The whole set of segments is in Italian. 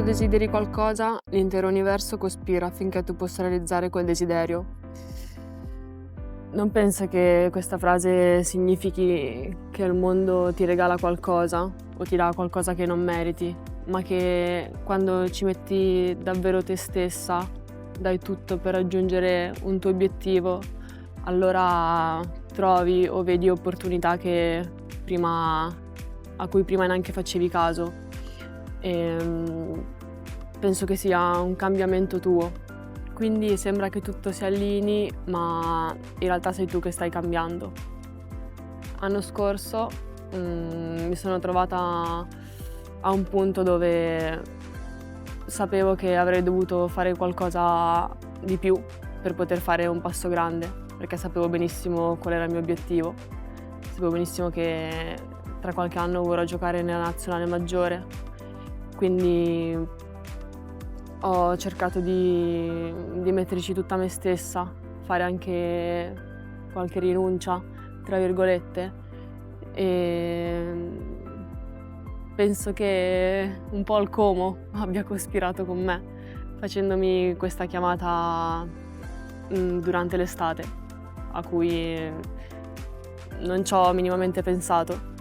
desideri qualcosa, l'intero universo cospira affinché tu possa realizzare quel desiderio. Non penso che questa frase significhi che il mondo ti regala qualcosa o ti dà qualcosa che non meriti, ma che quando ci metti davvero te stessa, dai tutto per raggiungere un tuo obiettivo, allora trovi o vedi opportunità a cui prima neanche facevi caso. Penso che sia un cambiamento tuo, quindi sembra che tutto si allinei, ma in realtà sei tu che stai cambiando. L'anno scorso mi sono trovata a un punto dove sapevo che avrei dovuto fare qualcosa di più per poter fare un passo grande, perché sapevo benissimo qual era il mio obiettivo. Sapevo benissimo che tra qualche anno vorrò giocare nella nazionale maggiore. Quindi ho cercato di metterci tutta me stessa, fare anche qualche rinuncia, tra virgolette, e penso che un po' il Como abbia cospirato con me, facendomi questa chiamata durante l'estate, a cui non ci ho minimamente pensato.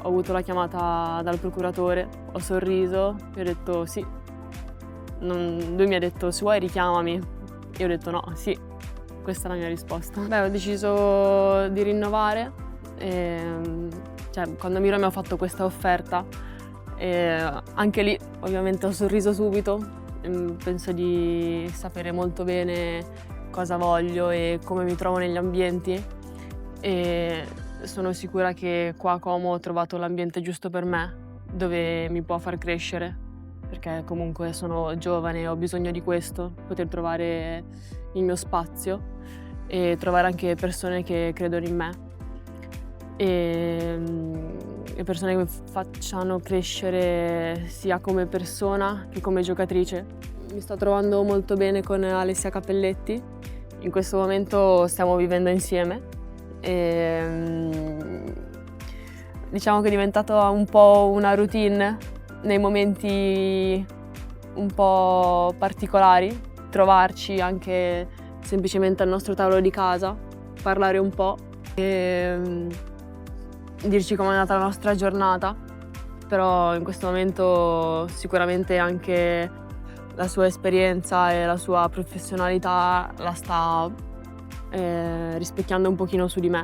Ho avuto la chiamata dal procuratore, ho sorriso e ho detto sì. Lui mi ha detto se vuoi richiamami. Io ho detto no, sì, questa è la mia risposta. Ho deciso di rinnovare. Quando Miro mi ha fatto questa offerta, anche lì ovviamente ho sorriso subito. Penso di sapere molto bene cosa voglio e come mi trovo negli ambienti. E sono sicura che qua a Como ho trovato l'ambiente giusto per me, dove mi può far crescere, perché comunque sono giovane e ho bisogno di questo, poter trovare il mio spazio e trovare anche persone che credono in me e persone che mi facciano crescere sia come persona che come giocatrice. Mi sto trovando molto bene con Alessia Cappelletti, in questo momento stiamo vivendo insieme. Diciamo che è diventata un po' una routine nei momenti un po' particolari, trovarci anche semplicemente al nostro tavolo di casa, parlare un po' e dirci com'è andata la nostra giornata, però in questo momento sicuramente anche la sua esperienza e la sua professionalità la sta rispecchiando un pochino su di me.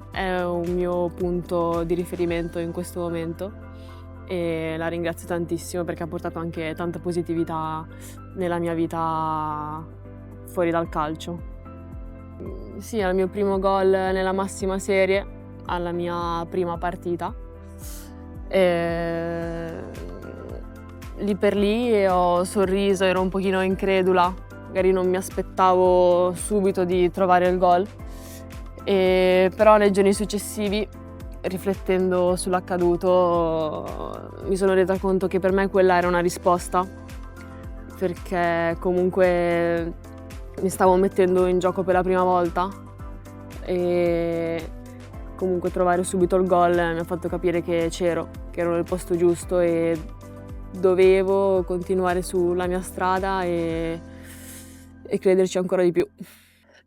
È un mio punto di riferimento in questo momento e la ringrazio tantissimo perché ha portato anche tanta positività nella mia vita fuori dal calcio. Sì, al mio primo gol nella massima serie, alla mia prima partita. Lì per lì ho sorriso, ero un pochino incredula. Magari non mi aspettavo subito di trovare il gol, però nei giorni successivi, riflettendo sull'accaduto, mi sono resa conto che per me quella era una risposta, perché comunque mi stavo mettendo in gioco per la prima volta e comunque trovare subito il gol mi ha fatto capire che c'ero, che ero nel posto giusto e dovevo continuare sulla mia strada e crederci ancora di più.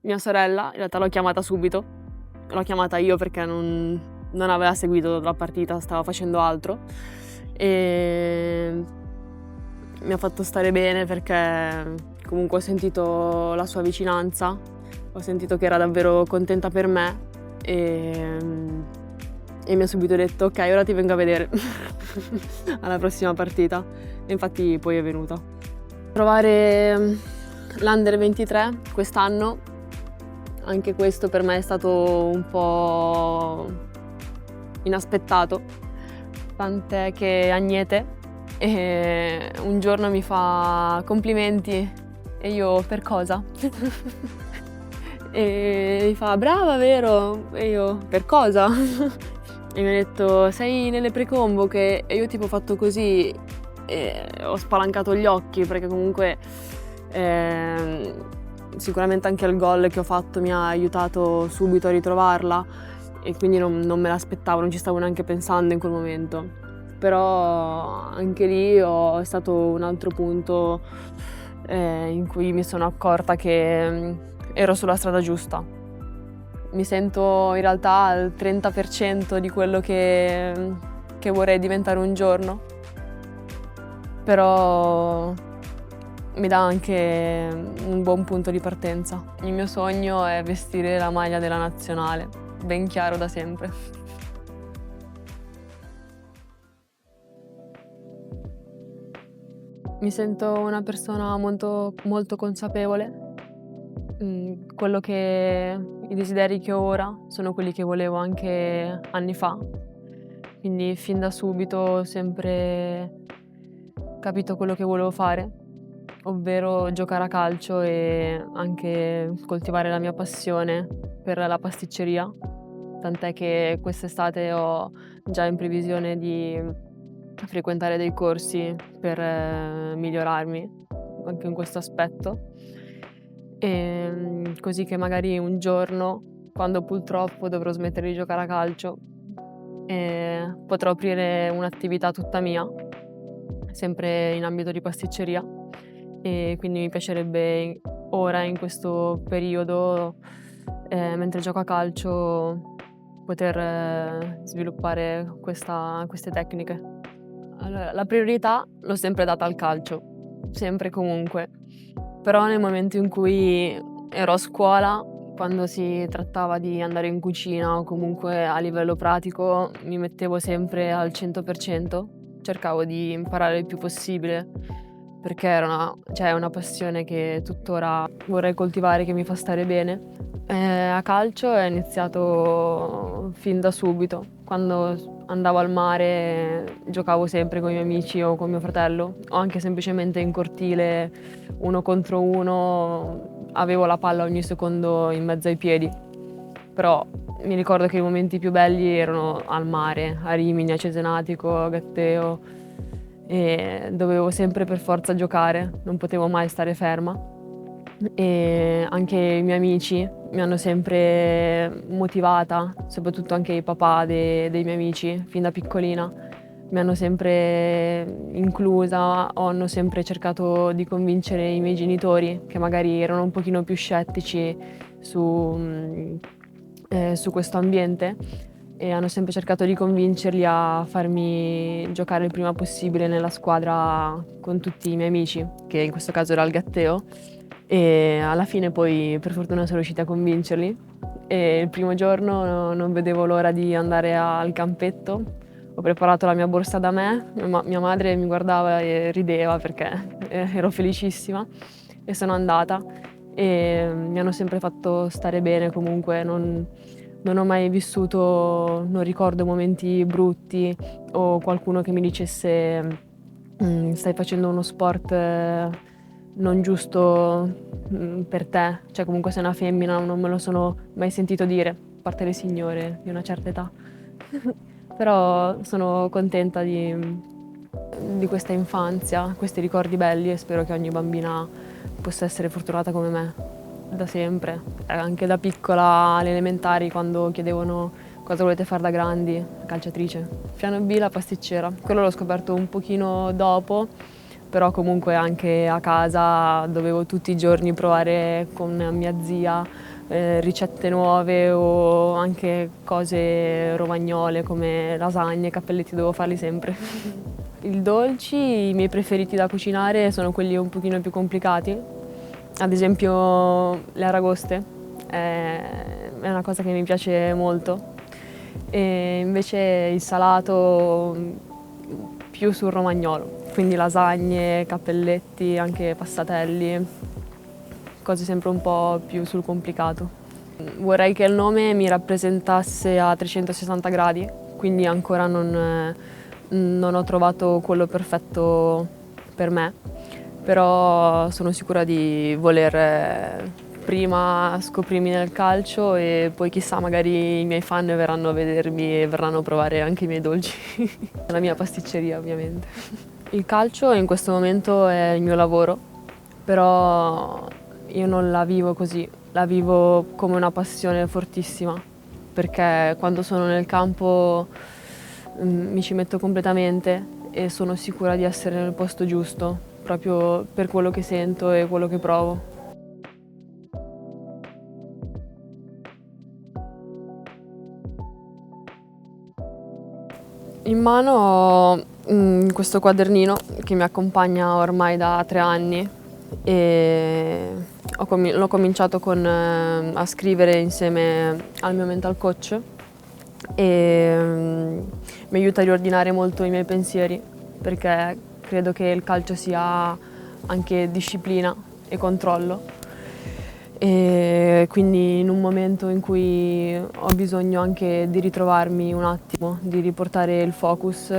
Mia sorella, in realtà l'ho chiamata subito, l'ho chiamata io perché non aveva seguito la partita, stava facendo altro e mi ha fatto stare bene perché comunque ho sentito la sua vicinanza, ho sentito che era davvero contenta per me e mi ha subito detto ok, ora ti vengo a vedere alla prossima partita e infatti poi è venuta. Trovare l'Under 23 quest'anno, anche questo per me è stato un po' inaspettato, tant'è che Agnete un giorno mi fa complimenti e io per cosa? E mi fa brava vero? E io per cosa? E mi ha detto sei nelle preconvoche e io tipo ho fatto così e ho spalancato gli occhi perché comunque sicuramente anche il gol che ho fatto mi ha aiutato subito a ritrovarla e quindi non me l'aspettavo, non ci stavo neanche pensando in quel momento. però anche lì è stato un altro punto in cui mi sono accorta che ero sulla strada giusta. Mi sento in realtà al 30% di quello che vorrei diventare un giorno, però mi dà anche un buon punto di partenza. Il mio sogno è vestire la maglia della nazionale, ben chiaro da sempre. Mi sento una persona molto, molto consapevole. I desideri che ho ora sono quelli che volevo anche anni fa, quindi fin da subito ho sempre capito quello che volevo fare, ovvero giocare a calcio e anche coltivare la mia passione per la pasticceria, tant'è che quest'estate ho già in previsione di frequentare dei corsi per migliorarmi anche in questo aspetto. Così che magari un giorno, quando purtroppo dovrò smettere di giocare a calcio, potrò aprire un'attività tutta mia, sempre in ambito di pasticceria, e quindi mi piacerebbe ora, in questo periodo, mentre gioco a calcio, poter sviluppare queste tecniche. Allora, la priorità l'ho sempre data al calcio, sempre e comunque. Però nel momento in cui ero a scuola, quando si trattava di andare in cucina o comunque a livello pratico, mi mettevo sempre al 100%, cercavo di imparare il più possibile, perché è una passione che tuttora vorrei coltivare, che mi fa stare bene. A calcio è iniziato fin da subito. Quando andavo al mare giocavo sempre con i miei amici o con mio fratello, o anche semplicemente in cortile, 1 contro 1, avevo la palla ogni secondo in mezzo ai piedi. Però mi ricordo che i momenti più belli erano al mare, a Rimini, a Cesenatico, a Gatteo, e dovevo sempre per forza giocare, non potevo mai stare ferma. E anche i miei amici mi hanno sempre motivata, soprattutto anche i papà dei miei amici, fin da piccolina. Mi hanno sempre inclusa, o hanno sempre cercato di convincere i miei genitori, che magari erano un pochino più scettici su questo ambiente, e hanno sempre cercato di convincerli a farmi giocare il prima possibile nella squadra con tutti i miei amici, che in questo caso era il Gatteo. E alla fine poi per fortuna sono riuscita a convincerli, e il primo giorno non vedevo l'ora di andare al campetto. Ho preparato la mia borsa da me, mia madre mi guardava e rideva perché ero felicissima, e sono andata, e mi hanno sempre fatto stare bene comunque. Non ho mai vissuto, non ricordo momenti brutti o qualcuno che mi dicesse stai facendo uno sport non giusto per te, cioè comunque sei una femmina, non me lo sono mai sentito dire, a parte le signore di una certa età. Però sono contenta di questa infanzia, questi ricordi belli, e spero che ogni bambina possa essere fortunata come me, da sempre. Anche da piccola, alle elementari, quando chiedevano cosa volete fare da grandi, la calciatrice. Piano B, la pasticcera. Quello l'ho scoperto un pochino dopo, però comunque anche a casa dovevo tutti i giorni provare con mia zia ricette nuove, o anche cose romagnole come lasagne, cappelletti, dovevo farli sempre. I dolci, i miei preferiti da cucinare sono quelli un pochino più complicati, ad esempio le aragoste, è una cosa che mi piace molto, e invece il salato più sul romagnolo. Quindi lasagne, cappelletti, anche passatelli, cose sempre un po' più sul complicato. Vorrei che il nome mi rappresentasse a 360 gradi, quindi ancora non ho trovato quello perfetto per me, però sono sicura di voler prima scoprirmi nel calcio, e poi chissà, magari i miei fan verranno a vedermi e verranno a provare anche i miei dolci. La mia pasticceria, ovviamente. Il calcio in questo momento è il mio lavoro, però io non la vivo così, la vivo come una passione fortissima, perché quando sono nel campo mi ci metto completamente e sono sicura di essere nel posto giusto, proprio per quello che sento e quello che provo. In mano ho questo quadernino che mi accompagna ormai da 3 anni e l'ho cominciato a scrivere insieme al mio mental coach e mi aiuta a riordinare molto i miei pensieri perché credo che il calcio sia anche disciplina e controllo. E quindi in un momento in cui ho bisogno anche di ritrovarmi un attimo, di riportare il focus,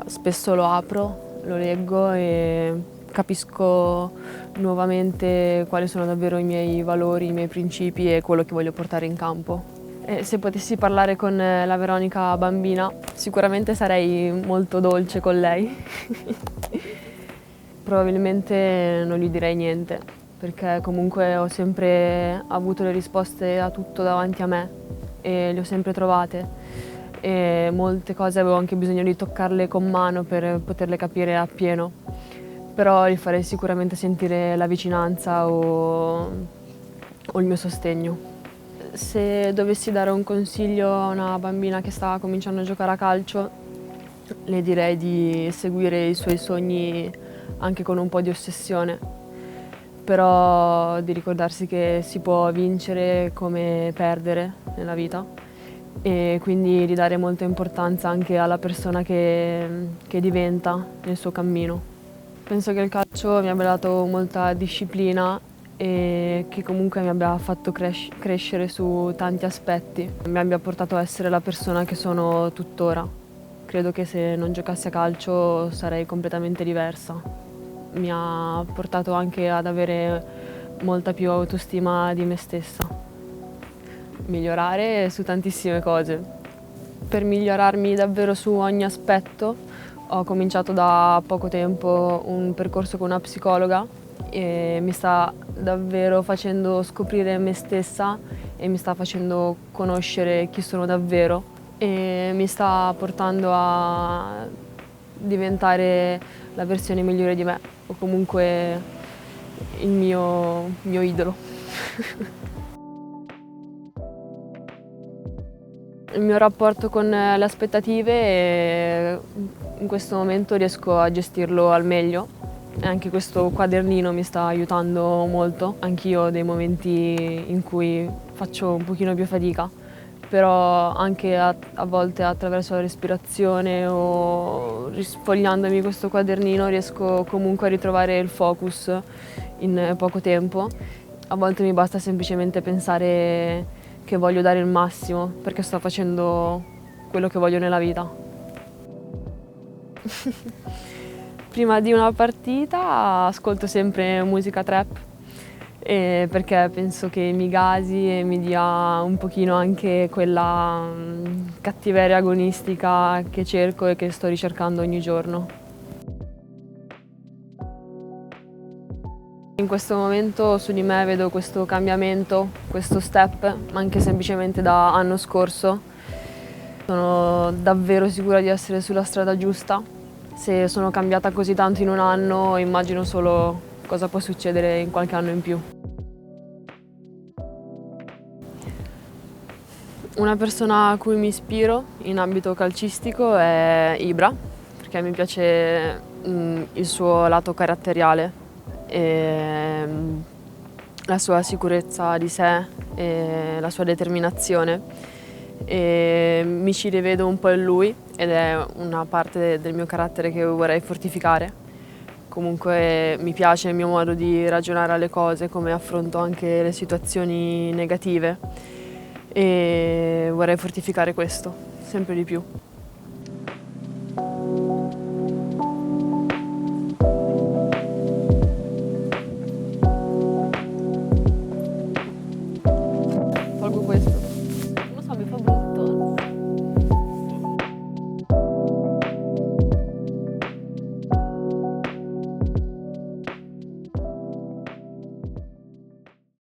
spesso lo apro, lo leggo e capisco nuovamente quali sono davvero i miei valori, i miei principi e quello che voglio portare in campo. E se potessi parlare con la Veronica bambina, sicuramente sarei molto dolce con lei. Probabilmente non gli direi niente, perché comunque ho sempre avuto le risposte a tutto davanti a me e le ho sempre trovate e molte cose avevo anche bisogno di toccarle con mano per poterle capire appieno, però gli farei sicuramente sentire la vicinanza o il mio sostegno. Se dovessi dare un consiglio a una bambina che sta cominciando a giocare a calcio, le direi di seguire i suoi sogni anche con un po' di ossessione, però di ricordarsi che si può vincere come perdere nella vita e quindi di dare molta importanza anche alla persona che diventa nel suo cammino. Penso che il calcio mi abbia dato molta disciplina e che comunque mi abbia fatto crescere su tanti aspetti, mi abbia portato a essere la persona che sono tuttora. Credo che se non giocassi a calcio sarei completamente diversa. Mi ha portato anche ad avere molta più autostima di me stessa. Migliorare su tantissime cose. Per migliorarmi davvero su ogni aspetto ho cominciato da poco tempo un percorso con una psicologa e mi sta davvero facendo scoprire me stessa e mi sta facendo conoscere chi sono davvero e mi sta portando a diventare la versione migliore di me o comunque il mio idolo. Il mio rapporto con le aspettative in questo momento riesco a gestirlo al meglio e anche questo quadernino mi sta aiutando molto. Anch'io ho dei momenti in cui faccio un pochino più fatica, però anche a volte attraverso la respirazione o risfogliandomi questo quadernino riesco comunque a ritrovare il focus in poco tempo. A volte mi basta semplicemente pensare che voglio dare il massimo perché sto facendo quello che voglio nella vita. Prima di una partita ascolto sempre musica trap perché penso che mi gasi e mi dia un pochino anche quella cattiveria agonistica che cerco e che sto ricercando ogni giorno. In questo momento su di me vedo questo cambiamento, questo step, anche semplicemente da anno scorso. Sono davvero sicura di essere sulla strada giusta. Se sono cambiata così tanto in un anno, immagino solo cosa può succedere in qualche anno in più. Una persona a cui mi ispiro in ambito calcistico è Ibra, perché mi piace il suo lato caratteriale e la sua sicurezza di sé e la sua determinazione. E mi ci rivedo un po' in lui ed è una parte del mio carattere che vorrei fortificare. Comunque mi piace il mio modo di ragionare alle cose, come affronto anche le situazioni negative e vorrei fortificare questo sempre di più.